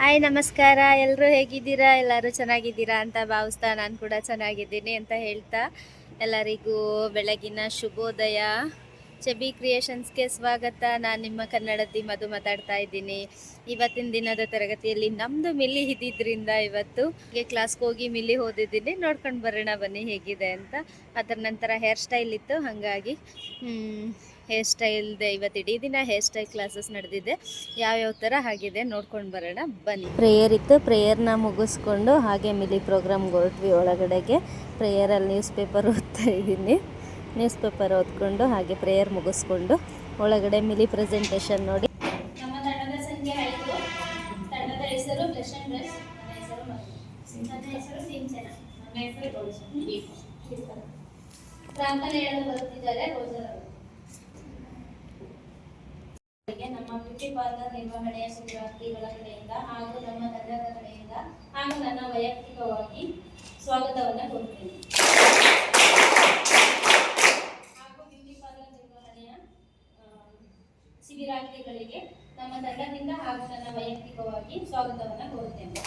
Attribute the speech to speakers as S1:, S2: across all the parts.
S1: Hi ನಮಸ್ಕಾರ. ಎಲ್ಲರೂ ಹೇಗಿದ್ದೀರಾ? ಎಲ್ಲರೂ ಚೆನ್ನಾಗಿದ್ದೀರಾ ಅಂತ ಭಾವಿಸ್ತಾ ನಾನು ಕೂಡ ಚೆನ್ನಾಗಿದ್ದೀನಿ ಅಂತ ಹೇಳ್ತಾ ಎಲ್ಲರಿಗೂ ಬೆಳಗಿನ ಶುಭೋದಯ. ಚೆಬಿ ಕ್ರಿಯೇಷನ್ಸ್ಗೆ ಸ್ವಾಗತ. ನಾನು ನಿಮ್ಮ ಕನ್ನಡತಿ ಮಧು ಮಾತಾಡ್ತಾ ಇದ್ದೀನಿ. ಇವತ್ತಿನ ದಿನದ ತರಗತಿಯಲ್ಲಿ ನಮ್ಮದು ಮಿಲ್ಲಿ ಇದ್ದಿದ್ದರಿಂದ ಇವತ್ತು ಕ್ಲಾಸ್ಗೆ ಹೋಗಿ ಮಿಲ್ಲಿ ಓದಿದ್ದೀನಿ. ನೋಡ್ಕೊಂಡು ಬರೋಣ ಬನ್ನಿ ಹೇಗಿದೆ ಅಂತ. ಅದರ ನಂತರ ಹೇರ್ ಸ್ಟೈಲ್ ಇತ್ತು, ಹಾಗಾಗಿ ಹೇರ್ ಸ್ಟೈಲ್ದೆ ಇವತ್ತು ಇಡೀ ದಿನ ಹೇರ್ ಸ್ಟೈಲ್ ಕ್ಲಾಸಸ್ ನಡೆದಿದೆ. ಯಾವ್ಯಾವ ಥರ ಆಗಿದೆ ನೋಡ್ಕೊಂಡು ಬರೋಣ ಬನ್ನಿ. ಪ್ರೇಯರ್ ಇತ್ತು, ಪ್ರೇಯರ್ನ ಮುಗಿಸ್ಕೊಂಡು ಹಾಗೆ ಮಿಲಿ ಪ್ರೋಗ್ರಾಮ್ಗೆ ಹೊರಟ್ವಿ ಒಳಗಡೆಗೆ. ಪ್ರೇಯರಲ್ಲಿ ನ್ಯೂಸ್ ಪೇಪರ್ ಓದ್ತಾ ಇದ್ದೀನಿ. ನ್ಯೂಸ್ ಪೇಪರ್ ಓದ್ಕೊಂಡು ಹಾಗೆ ಪ್ರೇಯರ್ ಮುಗಿಸ್ಕೊಂಡು ಒಳಗಡೆ ಮಿಲಿ ಪ್ರೆಸೆಂಟೇಷನ್ ನೋಡಿ. ನಮ್ಮ ತಂಡದ ಸಂಖ್ಯೆ 5. ತಂಡದ ಹೆಸರು ಬ್ಲಶ್ ಅಂಡ್ ಬ್ಲಶ್. ನನ್ನ ಹೆಸರು ಸಿಂಚನ. ನನ್ನ ಹೆಸರು ಪ್ರಾರ್ಥನೆ ಹೇಳಲು ಬರುತ್ತಿದ್ದಾರೆ ರೋಜರ್ ಅವರು. ನಮ್ಮ ಬ್ಯೂಟಿ ಪಾರ್ಲರ್ ನಿರ್ವಹಣೆಯ ಶಿಬಿರಾರ್ಥಿಗಳ ಕಡೆಯಿಂದ ಹಾಗೂ ನಮ್ಮ ತಂಡದ ಕಡೆಯಿಂದ ಹಾಗೂ ನನ್ನ ವೈಯಕ್ತಿಕವಾಗಿ ಸ್ವಾಗತವನ್ನು ಕೊಡುತ್ತೇನೆ. ಹಾಗೂ ಬ್ಯೂಟಿ ಪಾರ್ಲರ್ ನಿರ್ವಹಣೆಯ ಶಿಬಿರಾರ್ಥಿಗಳಿಗೆ ನಮ್ಮ ತಂಡದಿಂದ ಹಾಗೂ ನನ್ನ ವೈಯಕ್ತಿಕವಾಗಿ ಸ್ವಾಗತವನ್ನು ಕೋರುತ್ತೇನೆ.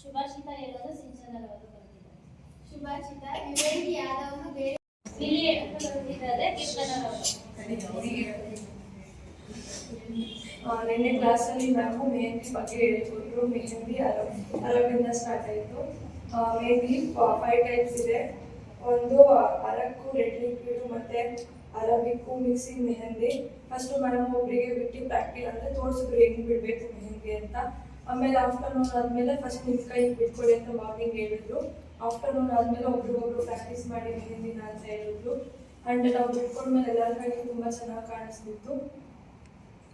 S1: ಶುಭಾಷಿತ ಹೇಳಲು ಸಿಂಚನರವರು ಬರುತ್ತಿದ್ದಾರೆ. ಶುಭಾಷಿತ ವಿವೇಕಿ ಯಾದವನು ಬೇರೆ
S2: ನಿನ್ನೆ ಕ್ಲಾಸಲ್ಲಿ ಮ್ಯಾಮು ಮೆಹಂದಿ ಬಗ್ಗೆ ಹೇಳ್ಕೊಟ್ರು. ಮೆಹಂದಿ ಅರಬಿಂದ ಸ್ಟಾರ್ಟ್ ಆಯಿತು. ಮೆಹಂದಿ 5 ಟೈಪ್ಸ್ ಇದೆ. ಒಂದು ಅರಕು, ರೆಡ್ ಲಿಕ್ವಿಡ್ ಮತ್ತು ಅರಬಿಕ್ಕು ಮಿಕ್ಸಿಂಗ್ ಮೆಹಂದಿ. ಫಸ್ಟು ಮೇಡಮ್ ಒಬ್ಬರಿಗೆ ಬಿಟ್ಟು ಪ್ರಾಕ್ಟಿಸ್ ಅಂದರೆ ತೋರಿಸಿದ್ರು ಹೆಂಗೆ ಬಿಡಬೇಕು ಮೆಹಂದಿ ಅಂತ. ಆಮೇಲೆ ಆಫ್ಟರ್ನೂನ್ ಆದಮೇಲೆ ಫಸ್ಟ್ ನಿಮ್ಮ ಕೈಗೆ ಬಿಟ್ಕೊಳ್ಳಿ ಅಂತ ಮಾರ್ನಿಂಗ್ ಹೇಳಿದ್ರು. ಆಫ್ಟರ್ನೂನ್ ಆದಮೇಲೆ ಒಬ್ರಿಗೊಬ್ರು ಪ್ರಾಕ್ಟೀಸ್ ಮಾಡಿ ಮೆಹಂದಿನ ಅಂತ ಹೇಳಿದ್ರು. ಆ್ಯಂಡ್ ನಾವು ಬಿಟ್ಕೊಂಡ್ಮೇಲೆ ಎಲ್ಲರ ಕೈಗೆ ತುಂಬ ಚೆನ್ನಾಗಿ ಕಾಣಿಸ್ತಿತ್ತು,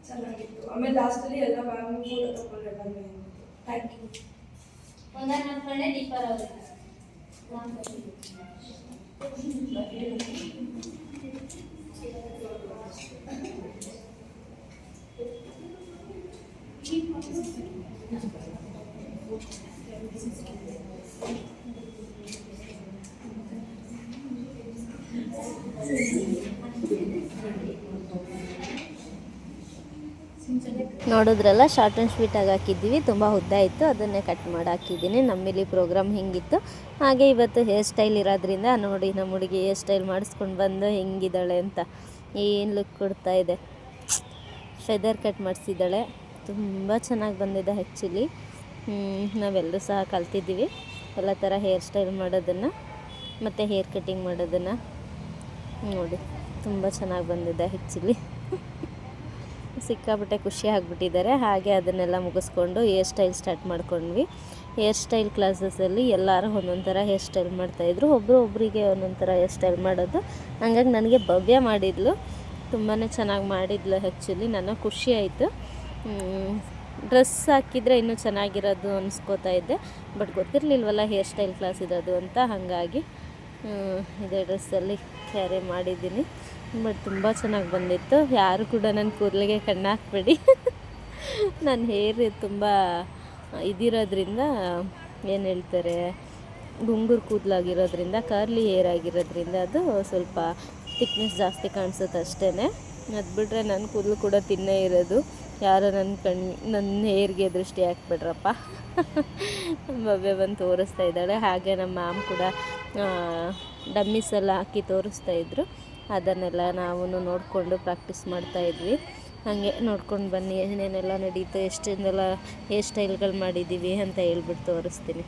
S2: ಚೆನ್ನಾಗಿತ್ತು. ಆಮೇಲೆ ಲಾಸ್ಟಲ್ಲಿ ಎಲ್ಲ ಮ್ಯಾಮ್ ಕೂಡ ತಗೊಂಡ್ರೆ ಬಂದು. Thank you.
S1: ನೋಡಿದ್ರಲ್ಲ, ಶಾರ್ಟ್ ಆ್ಯಂಡ್ ಸ್ವೀಟಾಗಿ ಹಾಕಿದ್ದೀವಿ. ತುಂಬ ಉದ್ದ ಇತ್ತು, ಅದನ್ನೇ ಕಟ್ ಮಾಡಿ ಹಾಕಿದ್ದೀನಿ. ನಮ್ಮಲ್ಲಿ ಪ್ರೋಗ್ರಾಮ್ ಹಿಂಗಿತ್ತು. ಹಾಗೆ ಇವತ್ತು ಹೇರ್ ಸ್ಟೈಲ್ ಇರೋದ್ರಿಂದ ನೋಡಿ, ನಮ್ಮ ಹುಡುಗಿ ಹೇರ್ ಸ್ಟೈಲ್ ಮಾಡಿಸ್ಕೊಂಡು ಬಂದು ಹೆಂಗಿದ್ದಾಳೆ ಅಂತ ಏನು ಲುಕ್ ಕೊಡ್ತಾ ಇದೆ. ಫೆದರ್ ಕಟ್ ಮಾಡಿಸಿದ್ದಾಳೆ, ತುಂಬ ಚೆನ್ನಾಗಿ ಬಂದಿದೆ. ಆ್ಯಕ್ಚುಲಿ ನಾವೆಲ್ಲರೂ ಸಹ ಕಲ್ತಿದ್ದೀವಿ ಎಲ್ಲ ಥರ ಹೇರ್ ಸ್ಟೈಲ್ ಮಾಡೋದನ್ನು ಮತ್ತು ಹೇರ್ ಕಟ್ಟಿಂಗ್ ಮಾಡೋದನ್ನು. ನೋಡಿ, ತುಂಬ ಚೆನ್ನಾಗಿ ಬಂದಿದೆ. ಆ್ಯಕ್ಚುಲಿ ಸಿಕ್ಕಾಪಟ್ಟೆ ಖುಷಿ ಆಗಿಬಿಟ್ಟಿದ್ದಾರೆ. ಹಾಗೆ ಅದನ್ನೆಲ್ಲ ಮುಗಿಸ್ಕೊಂಡು ಹೇರ್ ಸ್ಟೈಲ್ ಸ್ಟಾರ್ಟ್ ಮಾಡ್ಕೊಂಡ್ವಿ. ಹೇರ್ ಸ್ಟೈಲ್ ಕ್ಲಾಸಸಲ್ಲಿ ಎಲ್ಲರೂ ಒಂದೊಂದು ಥರ ಹೇರ್ ಸ್ಟೈಲ್ ಮಾಡ್ತಾಯಿದ್ರು. ಒಬ್ಬರಿಗೆ ಒಂದೊಂದು ಥರ ಹೇರ್ ಸ್ಟೈಲ್ ಮಾಡೋದು. ಹಂಗಾಗಿ ನನಗೆ ಭವ್ಯ ಮಾಡಿದ್ಲು, ತುಂಬಾ ಚೆನ್ನಾಗಿ ಮಾಡಿದ್ಲು. ಆ್ಯಕ್ಚುಲಿ ನನಗೆ ಖುಷಿ ಆಯಿತು. ಡ್ರೆಸ್ ಹಾಕಿದರೆ ಇನ್ನೂ ಚೆನ್ನಾಗಿರೋದು ಅನಿಸ್ಕೋತಾ ಇದ್ದೆ, ಬಟ್ ಗೊತ್ತಿರಲಿಲ್ವಲ್ಲ ಹೇರ್ ಸ್ಟೈಲ್ ಕ್ಲಾಸ್ ಇರೋದು ಅಂತ. ಹಾಗಾಗಿ ಇದೇ ಡ್ರೆಸ್ಸಲ್ಲಿ ಕ್ಯಾರಿ ಮಾಡಿದ್ದೀನಿ. ಬಟ್ ತುಂಬ ಚೆನ್ನಾಗಿ ಬಂದಿತ್ತು. ಯಾರು ಕೂಡ ನನ್ನ ಕೂದಲಿಗೆ ಕಣ್ಣು ಹಾಕ್ಬೇಡಿ. ನನ್ನ ಹೇರ್ ತುಂಬ ಇದಿರೋದ್ರಿಂದ, ಏನು ಹೇಳ್ತಾರೆ, ಗುಂಗುರು ಕೂದಲಾಗಿರೋದ್ರಿಂದ, ಕರ್ಲಿ ಹೇರ್ ಆಗಿರೋದ್ರಿಂದ ಅದು ಸ್ವಲ್ಪ ಥಿಕ್ನೆಸ್ ಜಾಸ್ತಿ ಕಾಣಿಸುತ್ತೆ ಅಷ್ಟೇ. ಅದು ಬಿಟ್ಟರೆ ನನ್ನ ಕೂದಲು ಕೂಡ ತಿನ್ನೇ ಇರೋದು. ಯಾರೋ ನನ್ನ ಹೇರ್ಗೆ ದೃಷ್ಟಿ ಹಾಕ್ಬಿಡ್ರಪ್ಪ. ಭವ್ಯ ಬಂದು ತೋರಿಸ್ತಾ ಇದ್ದಾಳೆ. ಹಾಗೆ ನಮ್ಮ ಮ್ಯಾಮ್ ಕೂಡ ಡಮ್ಮೀಸೆಲ್ಲ ಹಾಕಿ ತೋರಿಸ್ತಾಯಿದ್ರು. ಅದನ್ನೆಲ್ಲ ನಾವು ನೋಡಿಕೊಂಡು ಪ್ರಾಕ್ಟೀಸ್ ಮಾಡ್ತಾಯಿದ್ವಿ. ಹಾಗೆ ನೋಡ್ಕೊಂಡು ಬನ್ನಿ ಏನೇನೆಲ್ಲ ನಡೀತು, ಎಷ್ಟೆಲ್ಲ ಹೇರ್ ಸ್ಟೈಲ್ಗಳು ಮಾಡಿದ್ದೀವಿ ಅಂತ ಹೇಳ್ಬಿಟ್ಟು ತೋರಿಸ್ತೀನಿ.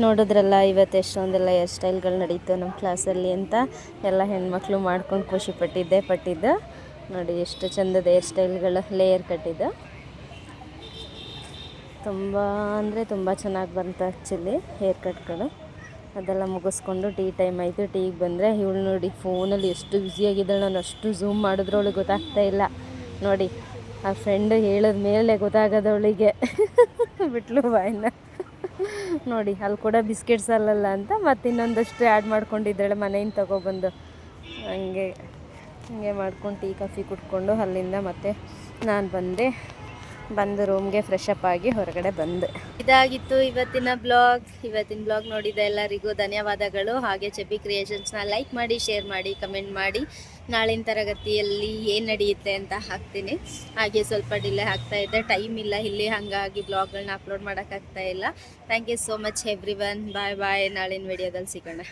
S1: ನೋಡಿದ್ರಲ್ಲ ಇವತ್ತು ಎಷ್ಟೊಂದೆಲ್ಲ ಹೇರ್ ಸ್ಟೈಲ್ಗಳು ನಡೀತು ನಮ್ಮ ಕ್ಲಾಸಲ್ಲಿ ಅಂತ ಎಲ್ಲ ಹೆಣ್ಮಕ್ಳು ಮಾಡ್ಕೊಂಡು ಖುಷಿ ಪಟ್ಟಿದ್ದು ನೋಡಿ ಎಷ್ಟು ಚಂದದ ಹೇರ್ ಸ್ಟೈಲ್ಗಳು ಲೇಯರ್ ಕಟ್ಟಿದ್ದು ತುಂಬ ಅಂದರೆ ತುಂಬ ಚೆನ್ನಾಗಿ ಬಂತು ಆ್ಯಕ್ಚುಲಿ ಹೇರ್ ಕಟ್ಗಳು. ಅದೆಲ್ಲ ಮುಗಿಸ್ಕೊಂಡು ಟೀ ಟೈಮ್ ಆಯಿತು. ಟೀಗೆ ಬಂದರೆ ಇವಳು ನೋಡಿ ಫೋನಲ್ಲಿ ಎಷ್ಟು ಬ್ಯುಸಿಯಾಗಿದ್ದಾಳೆ, ನಾನು ಅಷ್ಟು ಝೂಮ್ ಮಾಡಿದ್ರು ಅವಳಿಗೆ ಗೊತ್ತಾಗ್ತಾ ಇಲ್ಲ ನೋಡಿ. ಆ ಫ್ರೆಂಡ್ ಹೇಳಿದ ಮೇಲೆ ಗೊತ್ತಾಗೋದವಳಿಗೆ ಬಿಟ್ಲು ಬಾಯಿನ ನೋಡಿ. ಅಲ್ಲಿ ಕೂಡ ಬಿಸ್ಕೆಟ್ಸ್ ಅಲ್ಲಲ್ಲ ಅಂತ ಮತ್ತೆ ಇನ್ನೊಂದಷ್ಟು ಆ್ಯಡ್ ಮಾಡ್ಕೊಂಡಿದ್ದಾಳೆ ಮನೆಯಿಂದ ತಗೊಬಂದು. ಹಂಗೆ ಮಾಡ್ಕೊಂಡು ಟೀ ಕಾಫಿ ಕುಟ್ಕೊಂಡು ಅಲ್ಲಿಂದ ಮತ್ತೆ ನಾನು ಬಂದು ರೂಮ್ಗೆ ಫ್ರೆಶ್ ಅಪ್ ಆಗಿ ಹೊರಗಡೆ ಬಂದೆ. ಇದಾಗಿತ್ತು ಇವತ್ತಿನ ಬ್ಲಾಗ್ ನೋಡಿದ ಎಲ್ಲರಿಗೂ ಧನ್ಯವಾದಗಳು. ಹಾಗೆ ಚೆಬಿ ಕ್ರಿಯೇಷನ್ಸ್ನ ಲೈಕ್ ಮಾಡಿ, ಶೇರ್ ಮಾಡಿ, ಕಮೆಂಟ್ ಮಾಡಿ. ನಾಳಿನ ತರಗತಿಯಲ್ಲಿ ಏನು ನಡೆಯುತ್ತೆ ಅಂತ ಹಾಕ್ತೀನಿ. ಹಾಗೆ ಸ್ವಲ್ಪ ಡಿಲೇ ಆಗ್ತಾ ಇದೆ, ಟೈಮ್ ಇಲ್ಲ ಇಲ್ಲಿ, ಹಾಗಾಗಿ ಬ್ಲಾಗ್ಗಳನ್ನ ಅಪ್ಲೋಡ್ ಮಾಡೋಕ್ಕಾಗ್ತಾ ಇಲ್ಲ. Thank you so much everyone. Bye. ನಾಳಿನ ವಿಡಿಯೋದಲ್ಲಿ ಸಿಗೋಣ.